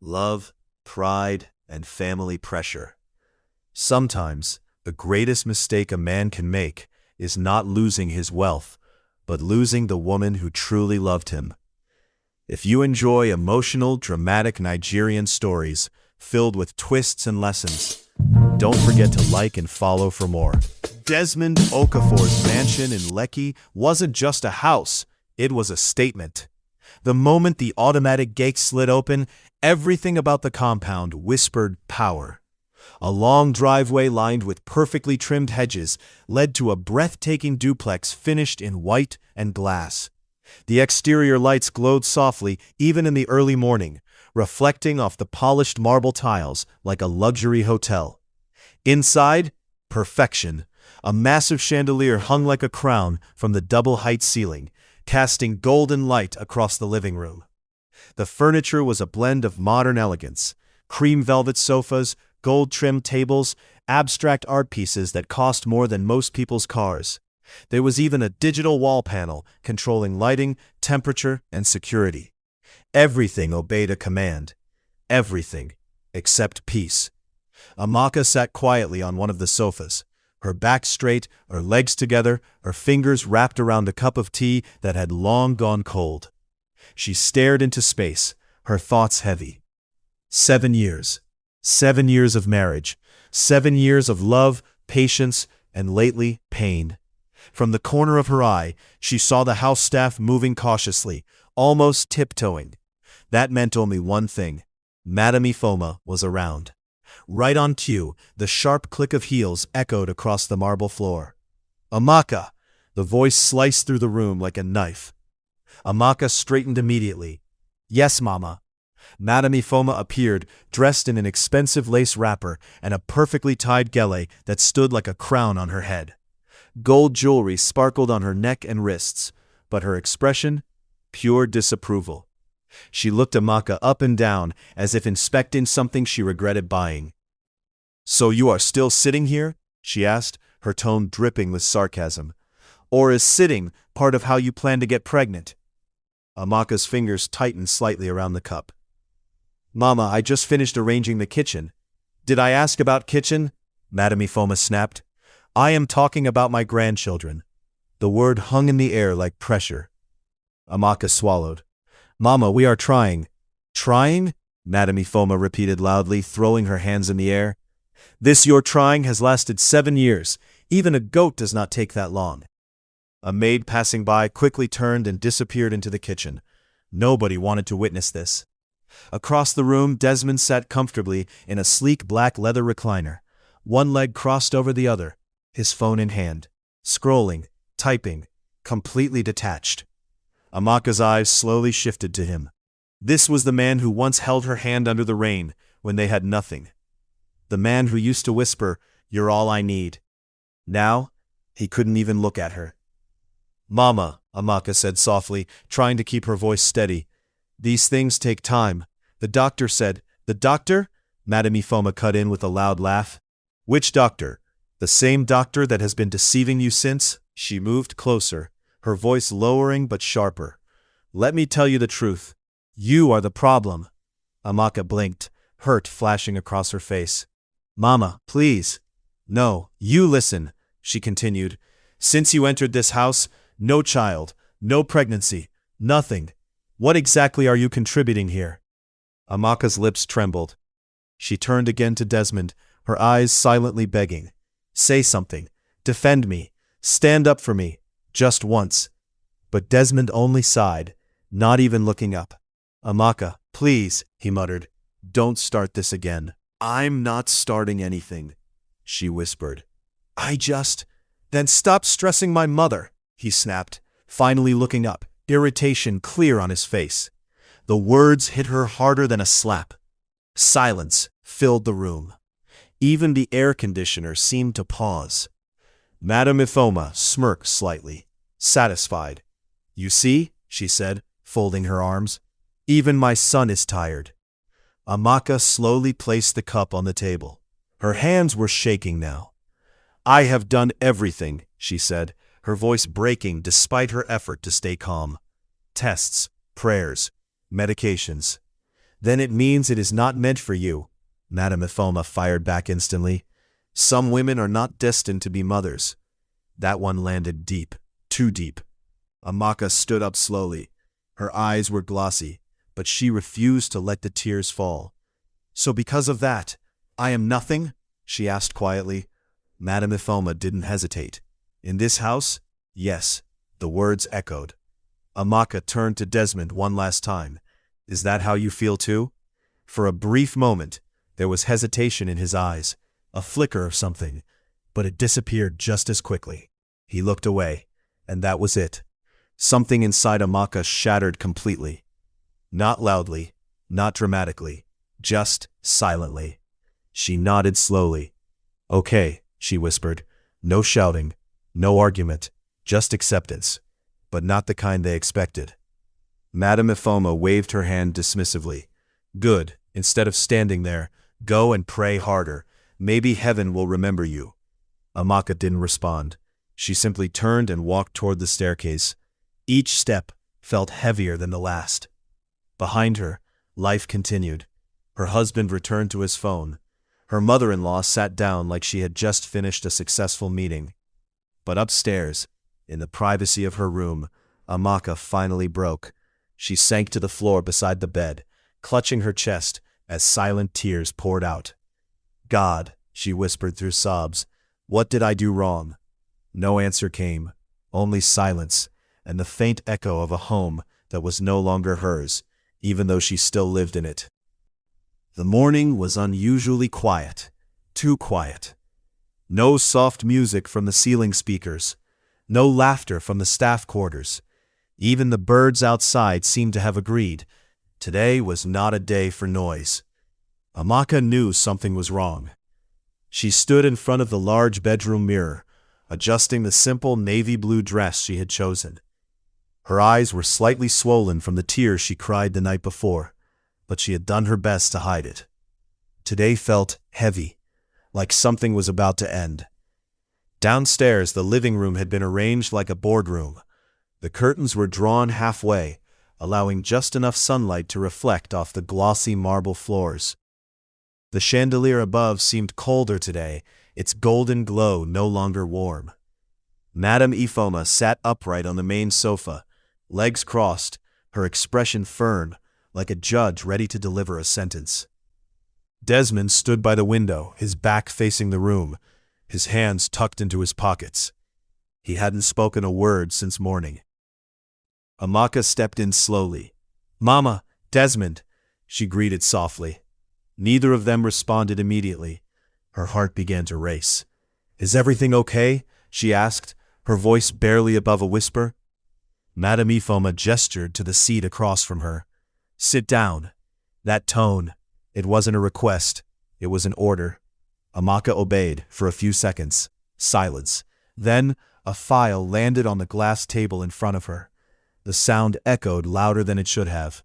love, pride, and family pressure. Sometimes, the greatest mistake a man can make is not losing his wealth, but losing the woman who truly loved him. If you enjoy emotional, dramatic Nigerian stories filled with twists and lessons, don't forget to like and follow for more. Desmond Okafor's mansion in Lekki wasn't just a house, it was a statement. The moment the automatic gate slid open, everything about the compound whispered power. A long driveway lined with perfectly trimmed hedges led to a breathtaking duplex finished in white and glass. The exterior lights glowed softly even in the early morning, reflecting off the polished marble tiles like a luxury hotel. Inside, perfection. A massive chandelier hung like a crown from the double-height ceiling, casting golden light across the living room. The furniture was a blend of modern elegance, cream velvet sofas, gold-trimmed tables, abstract art pieces that cost more than most people's cars. There was even a digital wall panel controlling lighting, temperature, and security. Everything obeyed a command. Everything, except peace. Amaka sat quietly on one of the sofas, her back straight, her legs together, her fingers wrapped around a cup of tea that had long gone cold. She stared into space, her thoughts heavy. 7 years. 7 years of marriage. 7 years of love, patience, and lately, pain. From the corner of her eye, she saw the house staff moving cautiously, almost tiptoeing. That meant only one thing. Madame Ifoma was around. Right on cue, the sharp click of heels echoed across the marble floor. "Amaka!" The voice sliced through the room like a knife. Amaka straightened immediately. "Yes, Mama." Madame Ifoma appeared, dressed in an expensive lace wrapper and a perfectly tied gele that stood like a crown on her head. Gold jewelry sparkled on her neck and wrists, but her expression? Pure disapproval. She looked Amaka up and down as if inspecting something she regretted buying. "So you are still sitting here?" she asked, her tone dripping with sarcasm. "Or is sitting part of how you plan to get pregnant?" Amaka's fingers tightened slightly around the cup. "Mama, I just finished arranging the kitchen." "Did I ask about kitchen?" Madame Ifoma snapped. "I am talking about my grandchildren." The word hung in the air like pressure. Amaka swallowed. "Mama, we are trying." "Trying?" Madame Ifoma repeated loudly, throwing her hands in the air. "This your trying has lasted 7 years. Even a goat does not take that long." A maid passing by quickly turned and disappeared into the kitchen. Nobody wanted to witness this. Across the room, Desmond sat comfortably in a sleek black leather recliner, one leg crossed over the other, his phone in hand, scrolling, typing, completely detached. Amaka's eyes slowly shifted to him. This was the man who once held her hand under the rain when they had nothing. The man who used to whisper, "You're all I need." Now, he couldn't even look at her. "Mama," Amaka said softly, trying to keep her voice steady. "These things take time. The doctor said—" "The doctor?" Madame Ifoma cut in with a loud laugh. "Which doctor? The same doctor that has been deceiving you since?" She moved closer, her voice lowering but sharper. "Let me tell you the truth. You are the problem." Amaka blinked, hurt flashing across her face. "Mama, please." "No, you listen," she continued. "Since you entered this house, no child, no pregnancy, nothing. What exactly are you contributing here?" Amaka's lips trembled. She turned again to Desmond, her eyes silently begging. "Say something. Defend me. Stand up for me. Just once." But Desmond only sighed, not even looking up. "Amaka, please," he muttered. "Don't start this again." "I'm not starting anything," she whispered. Then stop stressing my mother," he snapped, finally looking up, irritation clear on his face. The words hit her harder than a slap. Silence filled the room. Even the air conditioner seemed to pause. Madame Ifoma smirked slightly, satisfied. "You see," she said, folding her arms, "even my son is tired." Amaka slowly placed the cup on the table. Her hands were shaking now. "I have done everything," she said, her voice breaking despite her effort to stay calm. "Tests, prayers, medications. Then it means it is not meant for you, Madame Ifoma fired back instantly. Some women are not destined to be mothers. That one landed deep, too deep. Amaka stood up slowly. Her eyes were glossy, but she refused to let the tears fall. So because of that, I am nothing? She asked quietly. Madame Ifoma didn't hesitate. In this house? Yes, the words echoed. Amaka turned to Desmond one last time. Is that how you feel too? For a brief moment, there was hesitation in his eyes, a flicker of something, but it disappeared just as quickly. He looked away, and that was it. Something inside Amaka shattered completely. Not loudly, not dramatically, just silently. She nodded slowly. Okay, she whispered. No shouting, no argument, just acceptance, but not the kind they expected. Madame Ifoma waved her hand dismissively. Good, instead of standing there, go and pray harder. Maybe heaven will remember you. Amaka didn't respond. She simply turned and walked toward the staircase. Each step felt heavier than the last. Behind her, life continued. Her husband returned to his phone. Her mother-in-law sat down like she had just finished a successful meeting. But upstairs, in the privacy of her room, Amaka finally broke. She sank to the floor beside the bed, clutching her chest as silent tears poured out. God, she whispered through sobs, what did I do wrong? No answer came, only silence, and the faint echo of a home that was no longer hers, even though she still lived in it. The morning was unusually quiet, too quiet. No soft music from the ceiling speakers, no laughter from the staff quarters. Even the birds outside seemed to have agreed. Today was not a day for noise. Amaka knew something was wrong. She stood in front of the large bedroom mirror, adjusting the simple navy blue dress she had chosen. Her eyes were slightly swollen from the tears she cried the night before, but she had done her best to hide it. Today felt heavy, like something was about to end. Downstairs, the living room had been arranged like a boardroom. The curtains were drawn halfway, allowing just enough sunlight to reflect off the glossy marble floors. The chandelier above seemed colder today, its golden glow no longer warm. Madame Ifoma sat upright on the main sofa, legs crossed, her expression firm, like a judge ready to deliver a sentence. Desmond stood by the window, his back facing the room, his hands tucked into his pockets. He hadn't spoken a word since morning. Amaka stepped in slowly. Mama, Desmond, she greeted softly. Neither of them responded immediately. Her heart began to race. Is everything okay? She asked, her voice barely above a whisper. Madame Ifoma gestured to the seat across from her. Sit down. That tone. It wasn't a request. It was an order. Amaka obeyed for a few seconds. Silence. Then, a file landed on the glass table in front of her. The sound echoed louder than it should have.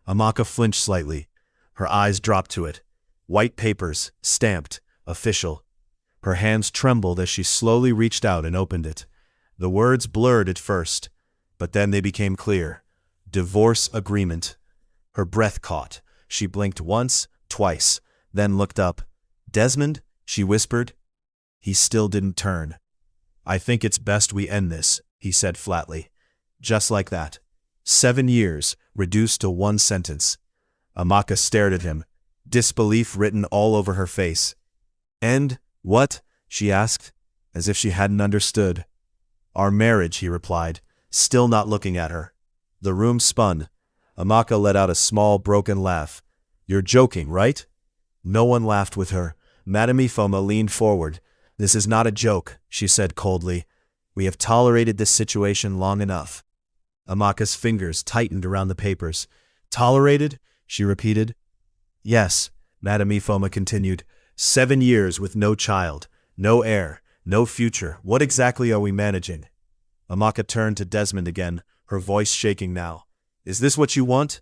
Amaka flinched slightly. Her eyes dropped to it. White papers, stamped, official. Her hands trembled as she slowly reached out and opened it. The words blurred at first, but then they became clear. Divorce agreement. Her breath caught. She blinked once, twice, then looked up. Desmond? She whispered. He still didn't turn. I think it's best we end this, he said flatly. Just like that. 7 years, reduced to one sentence. Amaka stared at him, disbelief written all over her face. End? What? She asked, as if she hadn't understood. Our marriage, he replied, still not looking at her. The room spun. Amaka let out a small, broken laugh. You're joking, right? No one laughed with her. Madame Ifoma leaned forward. This is not a joke, she said coldly. We have tolerated this situation long enough. Amaka's fingers tightened around the papers. Tolerated? She repeated. Yes, Madame Ifoma continued. 7 years with no child, no heir, no future. What exactly are we managing? Amaka turned to Desmond again, her voice shaking now. Is this what you want?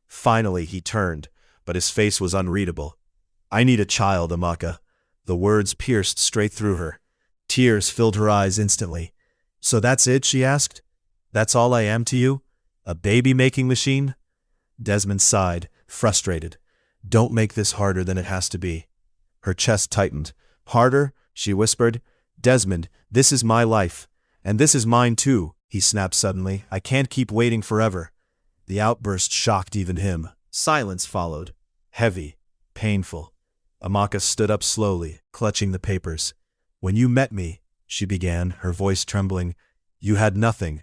Finally, he turned, but his face was unreadable. I need a child, Amaka. The words pierced straight through her. Tears filled her eyes instantly. So that's it, she asked. That's all I am to you? A baby-making machine? Desmond sighed, frustrated. Don't make this harder than it has to be. Her chest tightened. Harder? She whispered. Desmond, this is my life. And this is mine too, he snapped suddenly. I can't keep waiting forever. The outburst shocked even him. Silence followed. Heavy. Painful. Amaka stood up slowly, clutching the papers. When you met me, she began, her voice trembling, you had nothing.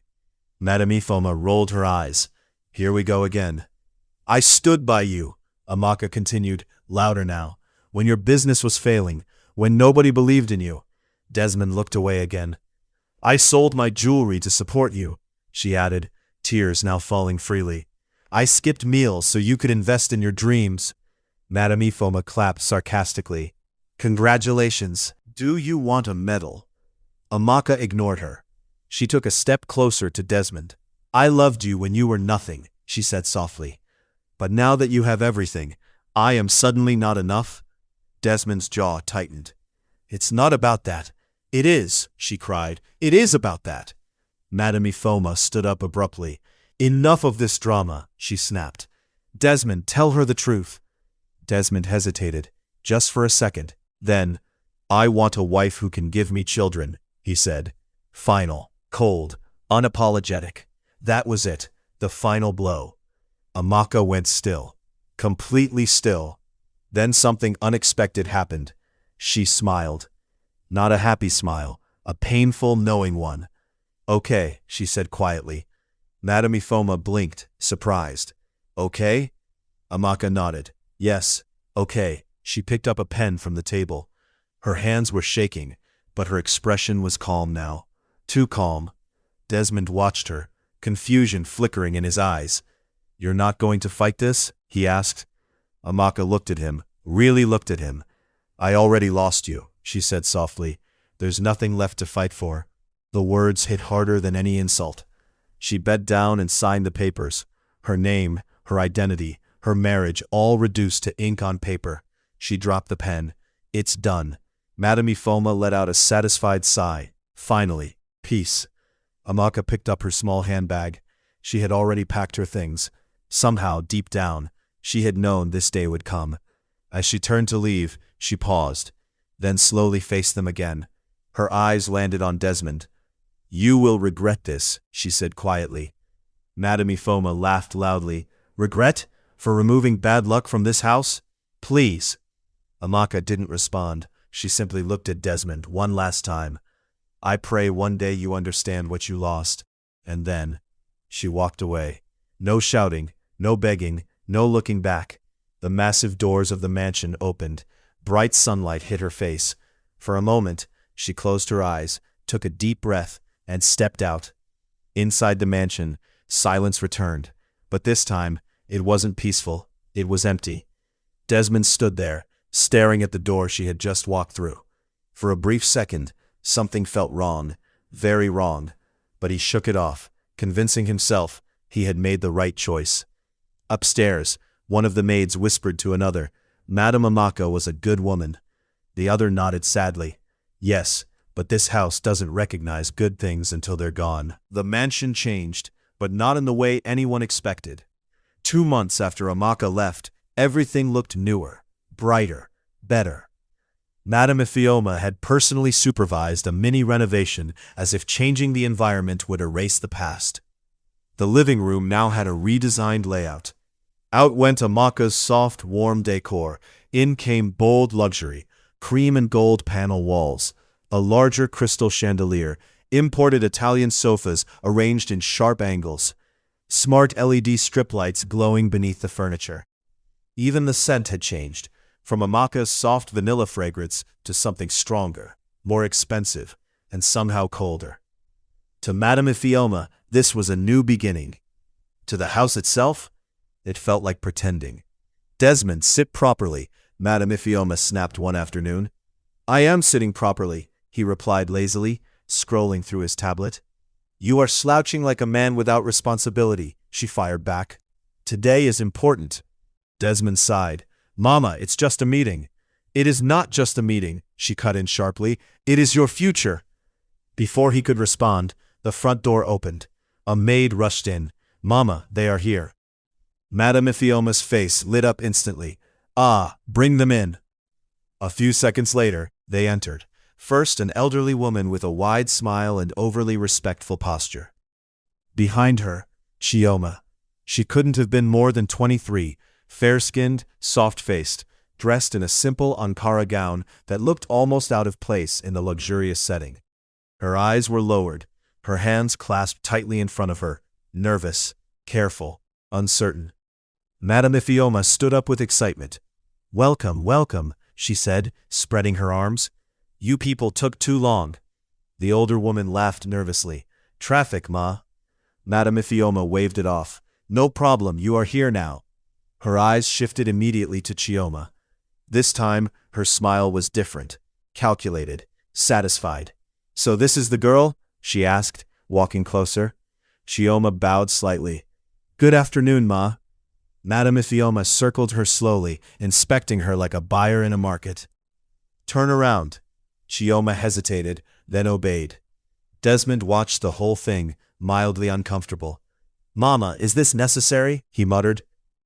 Madame Ifoma rolled her eyes. Here we go again. I stood by you, Amaka continued, louder now. When your business was failing, when nobody believed in you. Desmond looked away again. I sold my jewelry to support you, she added, tears now falling freely. I skipped meals so you could invest in your dreams. Madame Ifoma clapped sarcastically. Congratulations. Do you want a medal? Amaka ignored her. She took a step closer to Desmond. I loved you when you were nothing, she said softly. But now that you have everything, I am suddenly not enough? Desmond's jaw tightened. It's not about that. It is, she cried. It is about that. Madame Ifoma stood up abruptly. Enough of this drama, she snapped. Desmond, tell her the truth. Desmond hesitated, just for a second. Then, I want a wife who can give me children, he said. Final, cold, unapologetic. That was it, the final blow. Amaka went still, completely still. Then something unexpected happened. She smiled. Not a happy smile, a painful, knowing one. Okay, she said quietly. Madame Ifoma blinked, surprised. Okay? Amaka nodded. Yes, okay. She picked up a pen from the table. Her hands were shaking, but her expression was calm now. Too calm. Desmond watched her, confusion flickering in his eyes. You're not going to fight this? He asked. Amaka looked at him, really looked at him. I already lost you, she said softly. There's nothing left to fight for. The words hit harder than any insult. She bent down and signed the papers. Her name, her identity, her marriage all reduced to ink on paper. She dropped the pen. It's done. Madame Ifoma let out a satisfied sigh. Finally, peace. Amaka picked up her small handbag. She had already packed her things. Somehow, deep down, she had known this day would come. As she turned to leave, she paused, then slowly faced them again. Her eyes landed on Desmond. You will regret this, she said quietly. Madame Ifoma laughed loudly. Regret? For removing bad luck from this house? Please. Amaka didn't respond. She simply looked at Desmond one last time. I pray one day you understand what you lost. And then, she walked away. No shouting, no begging, no looking back. The massive doors of the mansion opened. Bright sunlight hit her face. For a moment, she closed her eyes, took a deep breath, and stepped out. Inside the mansion, silence returned. But this time, it wasn't peaceful. It was empty. Desmond stood there, staring at the door she had just walked through. For a brief second, something felt wrong, very wrong, but he shook it off, convincing himself he had made the right choice. Upstairs, one of the maids whispered to another, Madame Amaka was a good woman. The other nodded sadly. Yes, but this house doesn't recognize good things until they're gone. The mansion changed, but not in the way anyone expected. 2 months after Amaka left, everything looked newer, brighter, better. Madame Ifoma had personally supervised a mini-renovation as if changing the environment would erase the past. The living room now had a redesigned layout. Out went Amaka's soft, warm decor. In came bold luxury, cream and gold panel walls, a larger crystal chandelier, imported Italian sofas arranged in sharp angles, smart LED strip lights glowing beneath the furniture. Even the scent had changed, from Amaka's soft vanilla fragrance to something stronger, more expensive, and somehow colder. To Madame Ifoma, this was a new beginning. To the house itself, it felt like pretending. Desmond, sit properly, Madame Ifoma snapped one afternoon. I am sitting properly, he replied lazily, scrolling through his tablet. You are slouching like a man without responsibility, she fired back. Today is important. Desmond sighed. Mama, it's just a meeting. It is not just a meeting, she cut in sharply. It is your future. Before he could respond, the front door opened. A maid rushed in. Mama, they are here. Madame Iphioma's face lit up instantly. "Ah, bring them in." A few seconds later, they entered. First, an elderly woman with a wide smile and overly respectful posture. Behind her, Chioma. She couldn't have been more than 23, fair-skinned, soft-faced, dressed in a simple Ankara gown that looked almost out of place in the luxurious setting. Her eyes were lowered, her hands clasped tightly in front of her, nervous, careful, uncertain. Madame Iphioma stood up with excitement. "Welcome, welcome," she said, spreading her arms. "You people took too long." The older woman laughed nervously. "Traffic, ma." Madame Iphioma waved it off. "No problem, you are here now." Her eyes shifted immediately to Chioma. This time, her smile was different, calculated, satisfied. "So this is the girl?" she asked, walking closer. Chioma bowed slightly. "Good afternoon, ma." Madame Iphioma circled her slowly, inspecting her like a buyer in a market. "Turn around." Chioma hesitated, then obeyed. Desmond watched the whole thing, mildly uncomfortable. "Mama, is this necessary?" he muttered.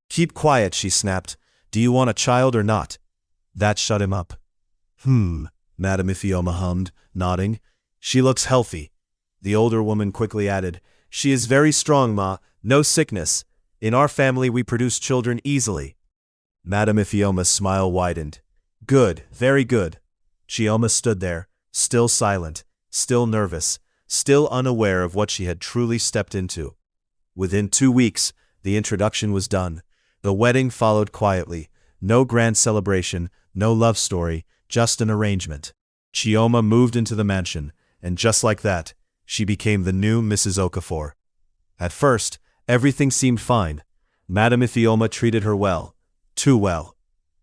"Keep quiet," she snapped. "Do you want a child or not?" That shut him up. Madame Iphioma hummed, nodding. "She looks healthy." The older woman quickly added, "She is very strong, ma. No sickness. In our family we produce children easily." Madame Iphioma's smile widened. "Good, very good." Chioma stood there, still silent, still nervous, still unaware of what she had truly stepped into. Within 2 weeks, the introduction was done. The wedding followed quietly. No grand celebration, no love story, just an arrangement. Chioma moved into the mansion, and just like that, she became the new Mrs. Okafor. At first, everything seemed fine. Madame Iphioma treated her well. Too well.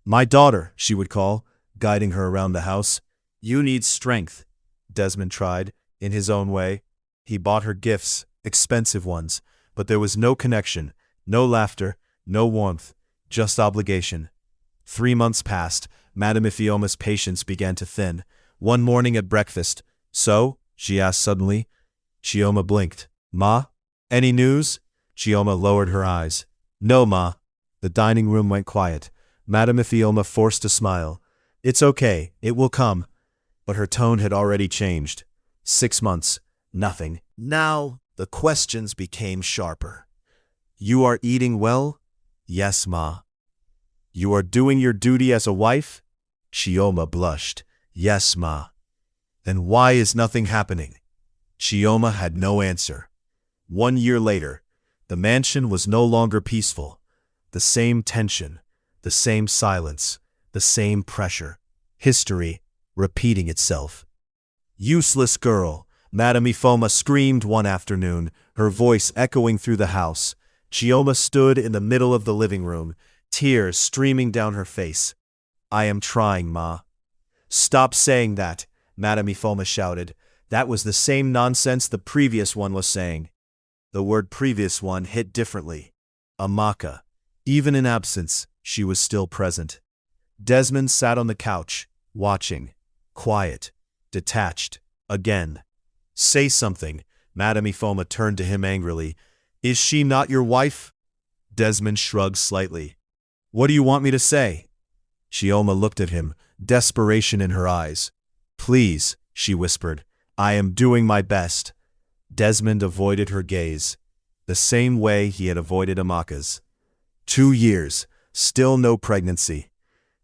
"My daughter," she would call, guiding her around the house. "You need strength," Desmond tried, in his own way. He bought her gifts, expensive ones, but there was no connection, no laughter, no warmth, just obligation. 3 months passed. Madame Iphioma's patience began to thin. One morning at breakfast, "So?" she asked suddenly. Chioma blinked. "Ma? Any news?" Chioma lowered her eyes. "No, ma." The dining room went quiet. Madame Iphioma forced a smile. "It's okay, it will come." But her tone had already changed. 6 months. Nothing. Now, the questions became sharper. "You are eating well?" "Yes, ma." "You are doing your duty as a wife?" Chioma blushed. "Yes, ma." "Then why is nothing happening?" Chioma had no answer. 1 year later, the mansion was no longer peaceful. The same tension, the same silence, the same pressure. History repeating itself. "Useless girl," Madame Iphioma screamed one afternoon, her voice echoing through the house. Chioma stood in the middle of the living room, tears streaming down her face. "I am trying, ma." "Stop saying that," Madame Iphioma shouted. That was the same nonsense the previous one was saying. The word previous one hit differently. Amaka. Even in absence, she was still present. Desmond sat on the couch, watching. Quiet. Detached. Again. "Say something." Madame Iphioma turned to him angrily. "Is she not your wife?" Desmond shrugged slightly. "What do you want me to say?" Chioma looked at him, desperation in her eyes. "Please," she whispered. "I am doing my best." Desmond avoided her gaze, the same way he had avoided Amaka's. 2 years, still no pregnancy.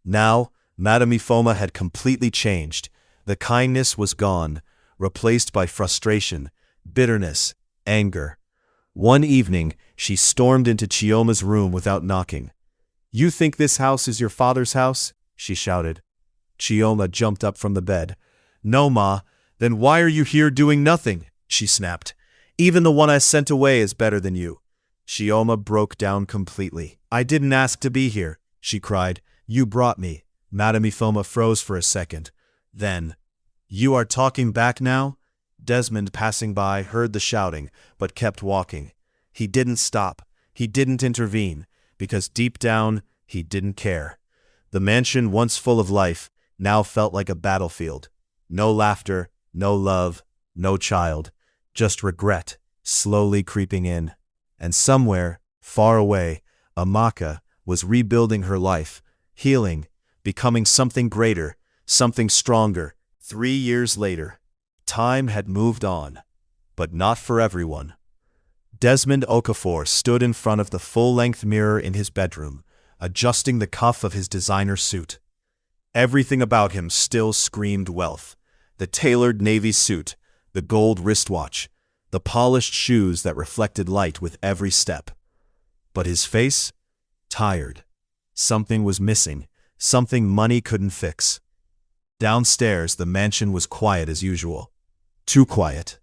Now, Madame Iphioma had completely changed. The kindness was gone, replaced by frustration, bitterness, anger. One evening, she stormed into Chioma's room without knocking. "You think this house is your father's house?" she shouted. Chioma jumped up from the bed. "No, ma. Then why are you here doing nothing?" she snapped. "Even the one I sent away is better than you." Chioma broke down completely. "I didn't ask to be here," she cried. "You brought me." Madame Iphioma froze for a second. Then, "You are talking back now?" Desmond, passing by, heard the shouting, but kept walking. He didn't stop. He didn't intervene, because deep down, he didn't care. The mansion, once full of life, now felt like a battlefield. No laughter, no love, no child, just regret, slowly creeping in. And somewhere, far away, Amaka was rebuilding her life, healing, becoming something greater, something stronger. 3 years later, time had moved on, but not for everyone. Desmond Okafor stood in front of the full-length mirror in his bedroom, adjusting the cuff of his designer suit. Everything about him still screamed wealth. The tailored navy suit, the gold wristwatch, the polished shoes that reflected light with every step. But his face? Tired. Something was missing, something money couldn't fix. Downstairs, the mansion was quiet as usual. Too quiet.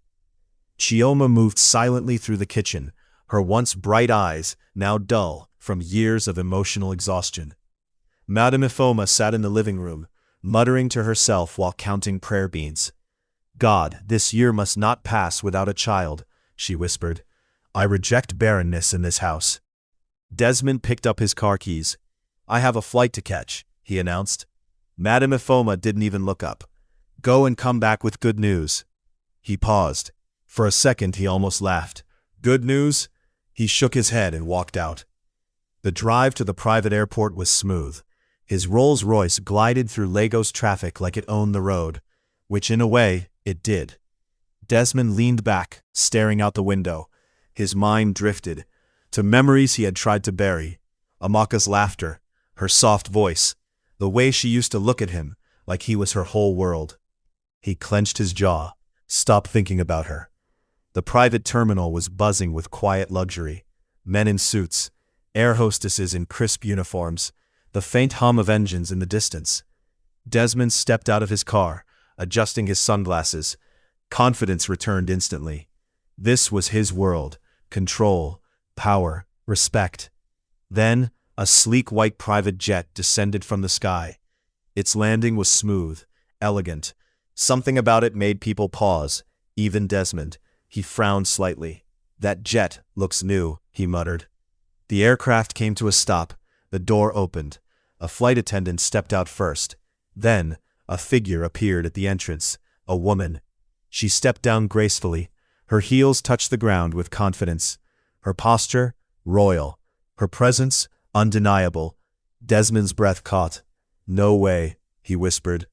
Chioma moved silently through the kitchen, her once bright eyes now dull from years of emotional exhaustion. Madame Ifoma sat in the living room, muttering to herself while counting prayer beads. "God, this year must not pass without a child," she whispered. "I reject barrenness in this house." Desmond picked up his car keys. "I have a flight to catch," he announced. Madame Ifoma didn't even look up. "Go and come back with good news." He paused. For a second he almost laughed. "Good news?" He shook his head and walked out. The drive to the private airport was smooth. His Rolls-Royce glided through Lagos traffic like it owned the road, which in a way, it did. Desmond leaned back, staring out the window. His mind drifted to memories he had tried to bury. Amaka's laughter, her soft voice, the way she used to look at him like he was her whole world. He clenched his jaw, stopped thinking about her. The private terminal was buzzing with quiet luxury. Men in suits, air hostesses in crisp uniforms, the faint hum of engines in the distance. Desmond stepped out of his car, adjusting his sunglasses. Confidence returned instantly. This was his world. Control, power, respect. Then, a sleek white private jet descended from the sky. Its landing was smooth, elegant. Something about it made people pause, even Desmond. He frowned slightly. "That jet looks new," he muttered. The aircraft came to a stop. The door opened. A flight attendant stepped out first. Then, a figure appeared at the entrance, a woman. She stepped down gracefully. Her heels touched the ground with confidence. Her posture, royal. Her presence, undeniable. Desmond's breath caught. "No way," he whispered.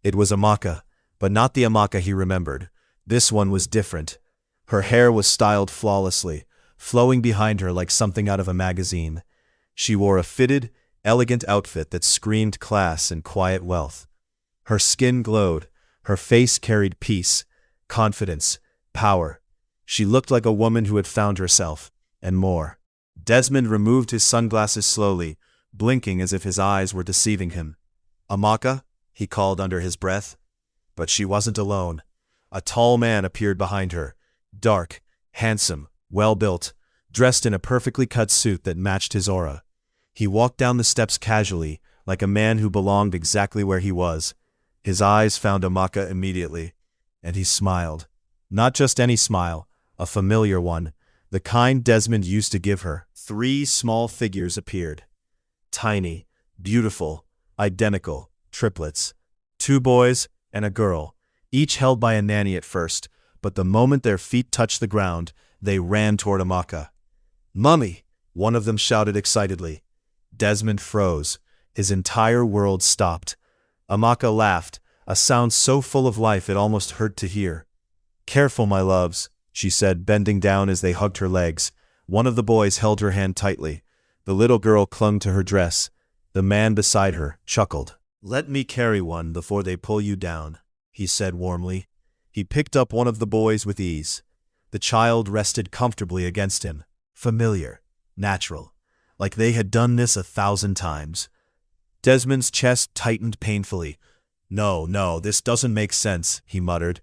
It was Amaka, but not the Amaka he remembered. This one was different. Her hair was styled flawlessly, flowing behind her like something out of a magazine. She wore a fitted, elegant outfit that screamed class and quiet wealth. Her skin glowed. Her face carried peace, confidence, power. She looked like a woman who had found herself, and more. Desmond removed his sunglasses slowly, blinking as if his eyes were deceiving him. "Amaka?" he called under his breath. But she wasn't alone. A tall man appeared behind her, dark, handsome, well-built, dressed in a perfectly cut suit that matched his aura. He walked down the steps casually, like a man who belonged exactly where he was. His eyes found Amaka immediately, and he smiled. Not just any smile, a familiar one, the kind Desmond used to give her. 3 small figures appeared. Tiny, beautiful, identical, triplets. 2 boys and a girl, each held by a nanny at first, but the moment their feet touched the ground, they ran toward Amaka. "Mummy!" one of them shouted excitedly. Desmond froze. His entire world stopped. Amaka laughed, a sound so full of life it almost hurt to hear. "Careful, my loves," she said, bending down as they hugged her legs. One of the boys held her hand tightly. The little girl clung to her dress. The man beside her chuckled. "Let me carry one before they pull you down," he said warmly. He picked up one of the boys with ease. The child rested comfortably against him. Familiar, natural, like they had done this 1,000 times. Desmond's chest tightened painfully. No, this doesn't make sense," he muttered.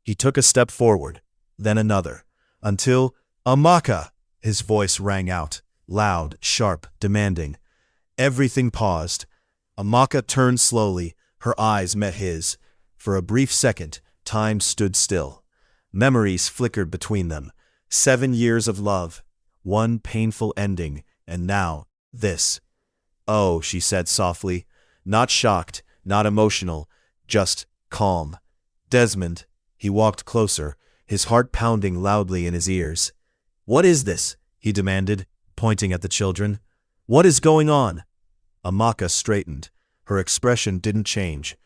He took a step forward, then another, until, "Amaka!" his voice rang out, loud, sharp, demanding. Everything paused. Amaka turned slowly, her eyes met his. For a brief second, time stood still. Memories flickered between them. 7 years of love, one painful ending, and now, this. "Oh," she said softly, not shocked, not emotional, just calm. "Desmond," he walked closer, his heart pounding loudly in his ears. "What is this?" he demanded, pointing at the children. What is going on? Amaka straightened. Her expression didn't change.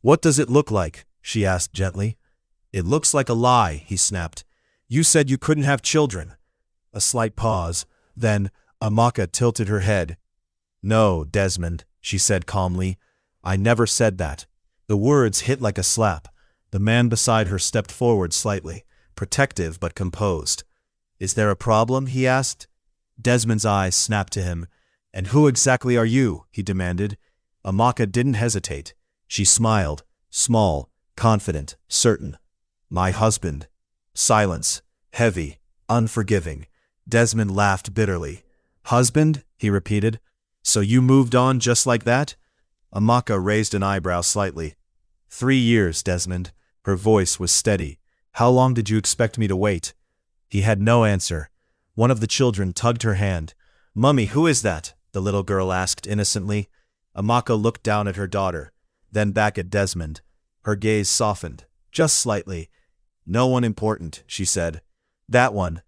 What does it look like? She asked gently. It looks like a lie, he snapped. You said you couldn't have children. A slight pause. Then, Amaka tilted her head. No, Desmond, she said calmly. I never said that. The words hit like a slap. The man beside her stepped forward slightly, protective but composed. Is there a problem? He asked. Desmond's eyes snapped to him. And who exactly are you? He demanded. Amaka didn't hesitate. She smiled, small, confident, certain. My husband. Silence, heavy, unforgiving. Desmond laughed bitterly. Husband? He repeated. So you moved on just like that? Amaka raised an eyebrow slightly. 3 years, Desmond. Her voice was steady. How long did you expect me to wait? He had no answer. One of the children tugged her hand. Mummy, who is that? The little girl asked innocently. Amaka looked down at her daughter, then back at Desmond. Her gaze softened, just slightly. No one important, she said. That one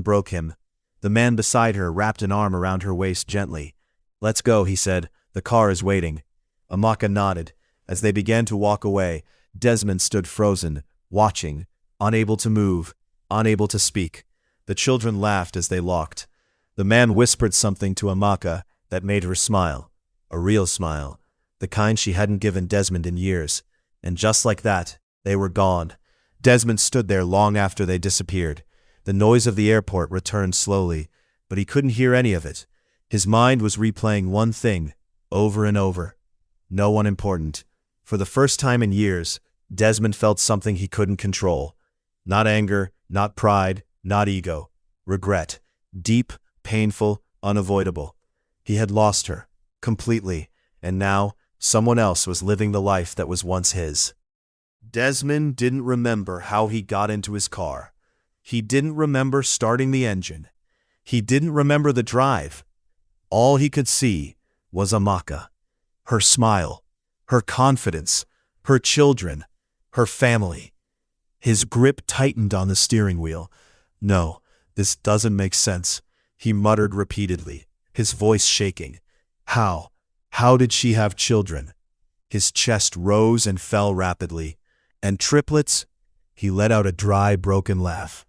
broke him. The man beside her wrapped an arm around her waist gently. Let's go, he said. The car is waiting. Amaka nodded. As they began to walk away, Desmond stood frozen, watching, unable to move, unable to speak. The children laughed as they locked. The man whispered something to Amaka that made her smile. A real smile. The kind she hadn't given Desmond in years. And just like that, they were gone. Desmond stood there long after they disappeared. The noise of the airport returned slowly, but he couldn't hear any of it. His mind was replaying one thing, over and over. No one important. For the first time in years, Desmond felt something he couldn't control. Not anger, not pride, not ego. Regret. Deep, painful, unavoidable. He had lost her, completely, and now someone else was living the life that was once his. Desmond didn't remember how he got into his car. He didn't remember starting the engine. He didn't remember the drive. All he could see was Amaka. Her smile, her confidence, her children, her family. His grip tightened on the steering wheel. No, this doesn't make sense, he muttered repeatedly, his voice shaking. How? How did she have children? His chest rose and fell rapidly. And triplets? He let out a dry, broken laugh.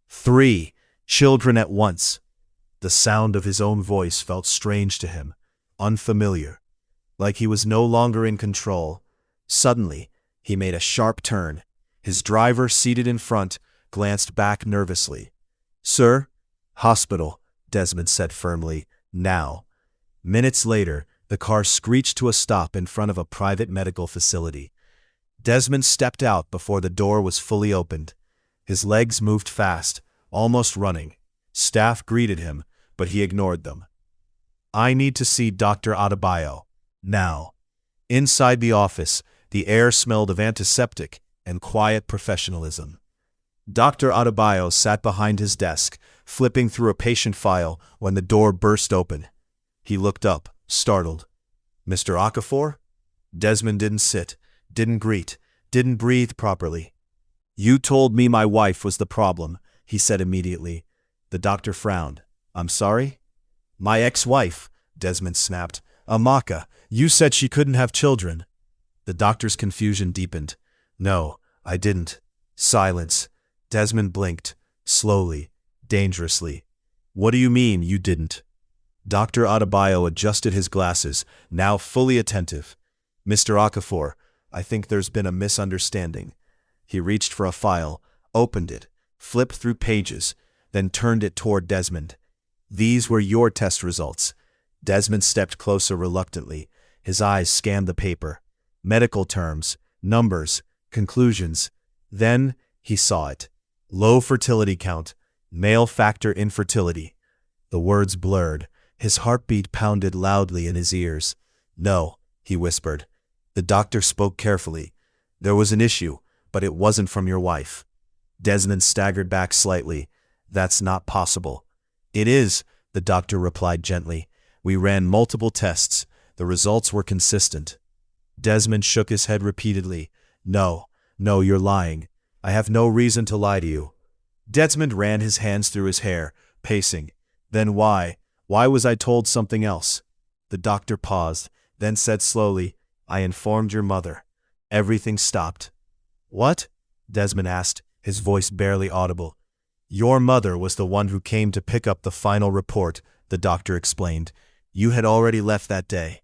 3 children at once. The sound of his own voice felt strange to him, unfamiliar, like he was no longer in control. Suddenly, he made a sharp turn. His driver, seated in front, glanced back nervously. Sir? Hospital, Desmond said firmly. Now. Minutes later, the car screeched to a stop in front of a private medical facility. Desmond stepped out before the door was fully opened. His legs moved fast, almost running. Staff greeted him, but he ignored them. I need to see Dr. Adebayo. Now. Inside the office, the air smelled of antiseptic and quiet professionalism. Dr. Adebayo sat behind his desk, flipping through a patient file when the door burst open. He looked up, startled. Mr. Okafor? Desmond didn't sit, didn't greet, didn't breathe properly. You told me my wife was the problem, he said immediately. The doctor frowned. I'm sorry? My ex-wife, Desmond snapped. Amaka, you said she couldn't have children. The doctor's confusion deepened. No, I didn't. Silence. Desmond blinked, slowly, dangerously. What do you mean you didn't? Dr. Adebayo adjusted his glasses, now fully attentive. Mr. Okafor, I think there's been a misunderstanding. He reached for a file, opened it, flipped through pages, then turned it toward Desmond. These were your test results. Desmond stepped closer reluctantly. His eyes scanned the paper. Medical terms, numbers, conclusions. Then he saw it. Low fertility count, male factor infertility. The words blurred. His heartbeat pounded loudly in his ears. No, he whispered. The doctor spoke carefully. There was an issue, but it wasn't from your wife. Desmond staggered back slightly. That's not possible. It is, the doctor replied gently. We ran multiple tests. The results were consistent. Desmond shook his head repeatedly. No, you're lying. I have no reason to lie to you. Desmond ran his hands through his hair, pacing. Then why Why was I told something else? The doctor paused, then said slowly, I informed your mother. Everything stopped. What? Desmond asked, his voice barely audible. Your mother was the one who came to pick up the final report, the doctor explained. You had already left that day.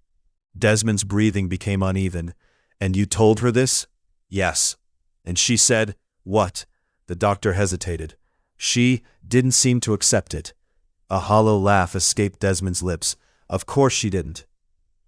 Desmond's breathing became uneven. And you told her this? Yes. And she said, what? The doctor hesitated. She didn't seem to accept it. A hollow laugh escaped Desmond's lips. Of course she didn't.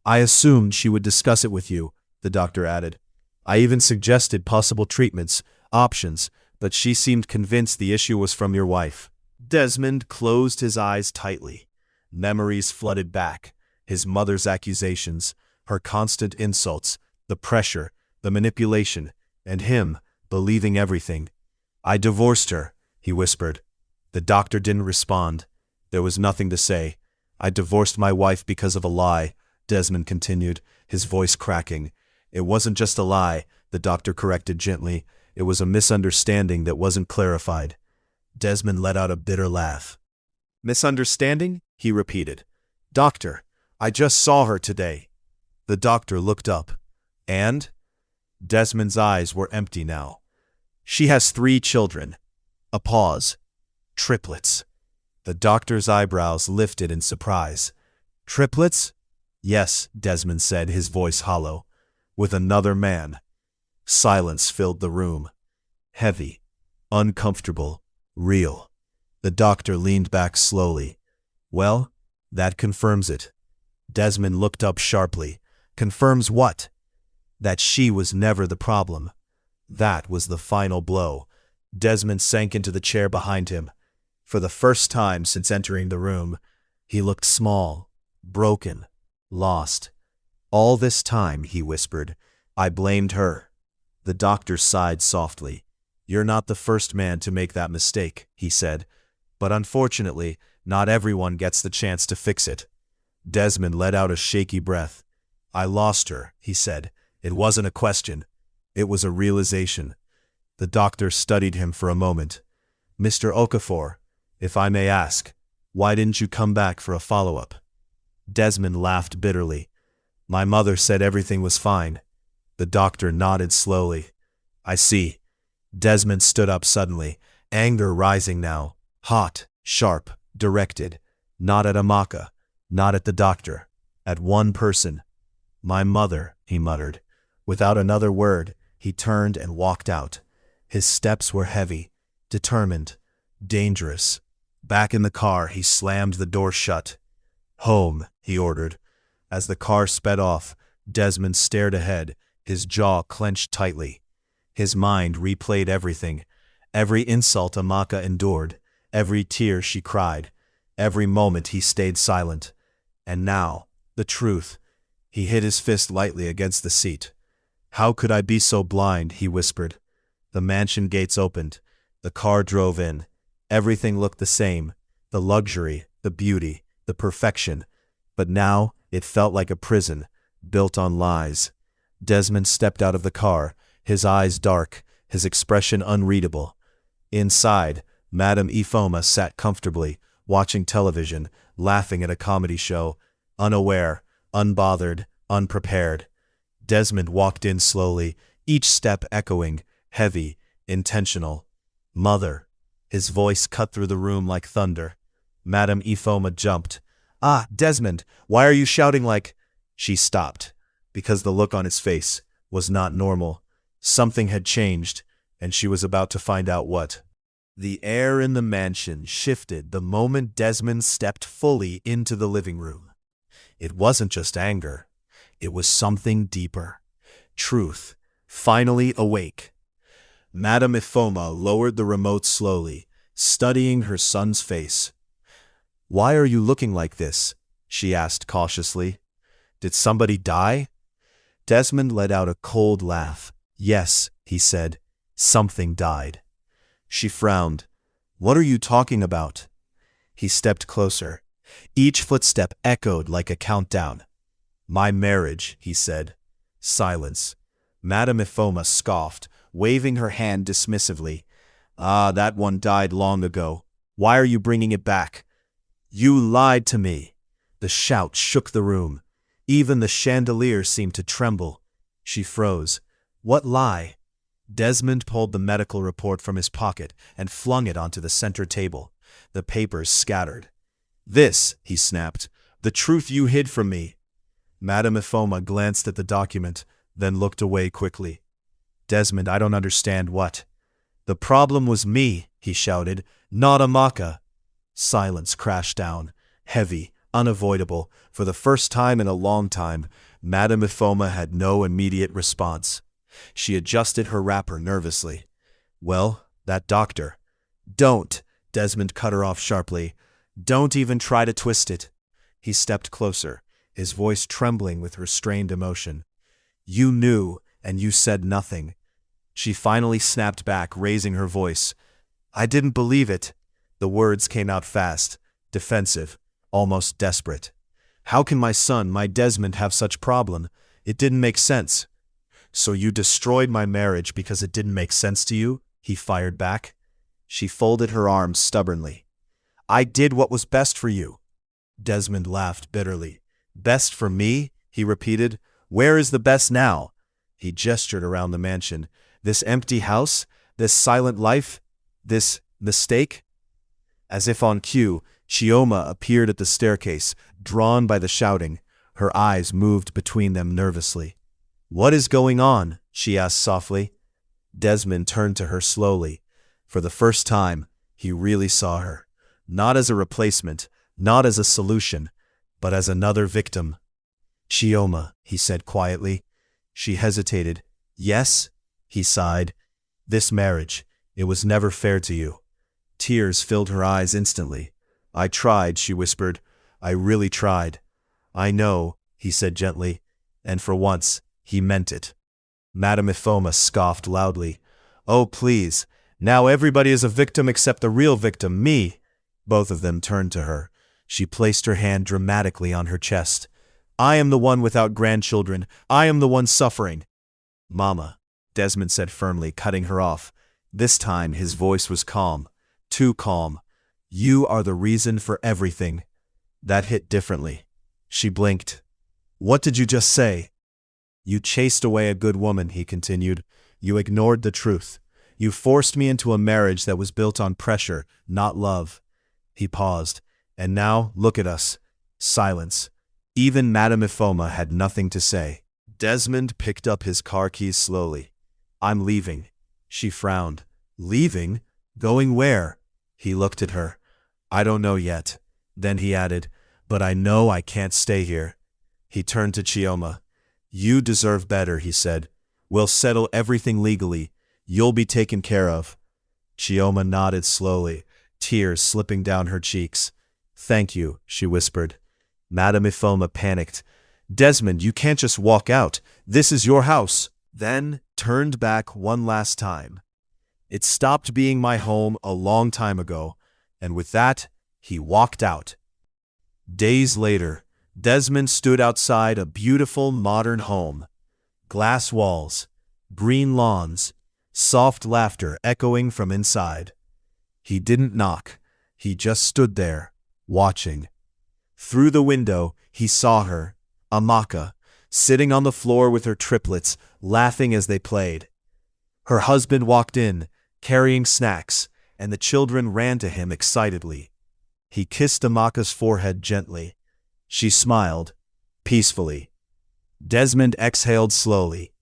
I assumed she would discuss it with you, the doctor added. I even suggested possible treatments, options, but she seemed convinced the issue was from your wife. Desmond closed his eyes tightly. Memories flooded back. His mother's accusations, her constant insults, the pressure, the manipulation, and him believing everything. I divorced her, he whispered. The doctor didn't respond. There was nothing to say. I divorced my wife because of a lie, Desmond continued, his voice cracking. It wasn't just a lie, the doctor corrected gently. It was a misunderstanding that wasn't clarified. Desmond let out a bitter laugh. Misunderstanding? He repeated. Doctor, I just saw her today. The doctor looked up. And? Desmond's eyes were empty now. She has 3 children. A pause. Triplets. The doctor's eyebrows lifted in surprise. Triplets? Yes, Desmond said, his voice hollow. With another man. Silence filled the room. Heavy, uncomfortable, real. The doctor leaned back slowly. Well, that confirms it. Desmond looked up sharply. Confirms what? That she was never the problem. That was the final blow. Desmond sank into the chair behind him. For the first time since entering the room, he looked small, broken, lost. All this time, he whispered, I blamed her. The doctor sighed softly. You're not the first man to make that mistake, he said. But unfortunately, not everyone gets the chance to fix it. Desmond let out a shaky breath. I lost her, he said. It wasn't a question. It was a realization. The doctor studied him for a moment. Mr. Okafor, if I may ask, why didn't you come back for a follow-up? Desmond laughed bitterly. My mother said everything was fine. The doctor nodded slowly. I see. Desmond stood up suddenly, anger rising now. Hot, sharp, directed. Not at Amaka, not at the doctor. At one person. My mother, he muttered. Without another word, he turned and walked out. His steps were heavy, determined, dangerous. Back in the car, he slammed the door shut. Home, he ordered. As the car sped off, Desmond stared ahead, his jaw clenched tightly. His mind replayed everything. Every insult Amaka endured, every tear she cried, every moment he stayed silent. And now, the truth. He hit his fist lightly against the seat. How could I be so blind, he whispered. The mansion gates opened. The car drove in. Everything looked the same. The luxury, the beauty, the perfection. But now, it felt like a prison, built on lies. Desmond stepped out of the car, his eyes dark, his expression unreadable. Inside, Madame Ifoma sat comfortably, watching television, laughing at a comedy show, unaware, unbothered, unprepared. Desmond walked in slowly, each step echoing, heavy, intentional. Mother. His voice cut through the room like thunder. Madame Ifoma jumped. Ah, Desmond, why are you shouting like... She stopped, because the look on his face was not normal. Something had changed, and she was about to find out what. The air in the mansion shifted the moment Desmond stepped fully into the living room. It wasn't just anger. It was something deeper. Truth, finally awake. Madame Ifoma lowered the remote slowly, studying her son's face. Why are you looking like this? She asked cautiously. Did somebody die? Desmond let out a cold laugh. Yes, he said. Something died. She frowned. What are you talking about? He stepped closer. Each footstep echoed like a countdown. My marriage, he said. Silence. Madame Ifoma scoffed, waving her hand dismissively. Ah, that one died long ago. Why are you bringing it back? You lied to me. The shout shook the room. Even the chandelier seemed to tremble. She froze. What lie? Desmond pulled the medical report from his pocket and flung it onto the center table. The papers scattered. This, he snapped, the truth you hid from me. Madame Ifoma glanced at the document, then looked away quickly. Desmond, I don't understand what. The problem was me, he shouted, not Amaka. Silence crashed down, heavy, unavoidable. For the first time in a long time, Madame Ifoma had no immediate response. She adjusted her wrapper nervously. Well, that doctor. Don't, Desmond cut her off sharply. Don't even try to twist it. He stepped closer, his voice trembling with restrained emotion. You knew, and you said nothing. She finally snapped back, raising her voice. I didn't believe it. The words came out fast, defensive, almost desperate. How can my son, my Desmond, have such problem? It didn't make sense. So you destroyed my marriage because it didn't make sense to you? He fired back. She folded her arms stubbornly. I did what was best for you. Desmond laughed bitterly. Best for me? He repeated. Where is the best now? He gestured around the mansion. This empty house? This silent life? This mistake? As if on cue, Chioma appeared at the staircase, drawn by the shouting. Her eyes moved between them nervously. What is going on? She asked softly. Desmond turned to her slowly. For the first time, he really saw her. Not as a replacement, not as a solution, but as another victim. Chioma, he said quietly. She hesitated. Yes? He sighed. This marriage, it was never fair to you. Tears filled her eyes instantly. I tried, she whispered. I really tried. I know, he said gently, and for once, he meant it. Madame Ifoma scoffed loudly. Oh, please. Now everybody is a victim except the real victim, me. Both of them turned to her. She placed her hand dramatically on her chest. I am the one without grandchildren. I am the one suffering. Mama, Desmond said firmly, cutting her off. This time his voice was calm. Too calm. You are the reason for everything. That hit differently. She blinked. What did you just say? You chased away a good woman, he continued. You ignored the truth. You forced me into a marriage that was built on pressure, not love. He paused. And now, look at us. Silence. Even Madame Ifoma had nothing to say. Desmond picked up his car keys slowly. I'm leaving. She frowned. Leaving? Going where? He looked at her. I don't know yet. Then he added, but I know I can't stay here. He turned to Chioma. You deserve better, he said. We'll settle everything legally. You'll be taken care of. Chioma nodded slowly, tears slipping down her cheeks. Thank you, she whispered. Madame Ifoma panicked. Desmond, you can't just walk out. This is your house. Then turned back one last time. It stopped being my home a long time ago, and with that, he walked out. Days later, Desmond stood outside a beautiful modern home. Glass walls, green lawns, soft laughter echoing from inside. He didn't knock. He just stood there, watching. Through the window, he saw her, Amaka, sitting on the floor with her triplets, laughing as they played. Her husband walked in, carrying snacks, and the children ran to him excitedly. He kissed Amaka's forehead gently. She smiled, peacefully. Desmond exhaled slowly.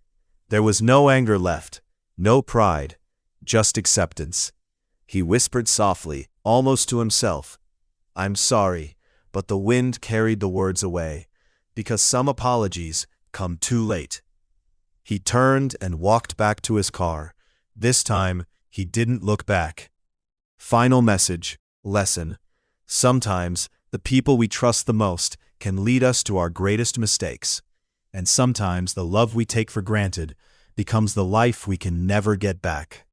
There was no anger left, no pride, just acceptance. He whispered softly, almost to himself, I'm sorry, but the wind carried the words away, because some apologies come too late. He turned and walked back to his car. This time, he didn't look back. Final message, lesson. Sometimes, the people we trust the most can lead us to our greatest mistakes. And sometimes the love we take for granted becomes the life we can never get back.